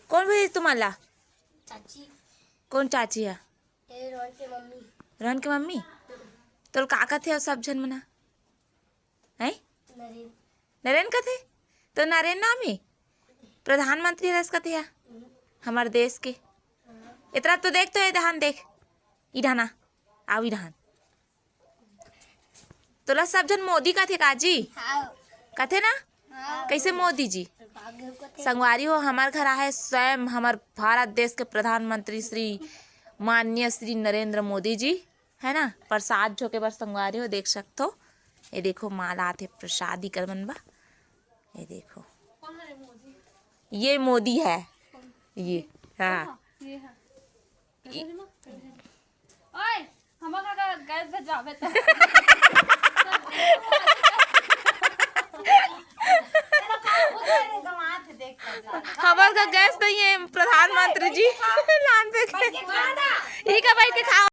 कौन भेजी तुम्हाला? चाची। कौन चाची है? ये रोहन की मम्मी। रोहन की मम्मी? तो काका थे सब जन मना है? नरेन। नरेन का थे? तो नरेन नाम है प्रधानमंत्री रस का थे हमारे देश के। इतना तो देख तो इधहान देख इधाना आओ इधहान तोला सब जन मोदी का थे काजी हाँ। का थे ना? हाँ। कैसे मोदी जी? संगवारी हो हमारे घर आए स्वयं हमारे भारत देश के प्रधानमंत्री श्री माननीय श्री नरेंद्र मोदी जी है ना। प्रसाद जो के बार संगवारी हो देख सकते हो। ये देखो माला आते प्रसाद ही कर बनबा। ये देखो ये मोदी है ये। हाँ ओए हमारा का गैस भेजवावे तो हमारे का गैस नहीं है प्रधानमंत्री जी लान पे ये का बैठ के खाओ।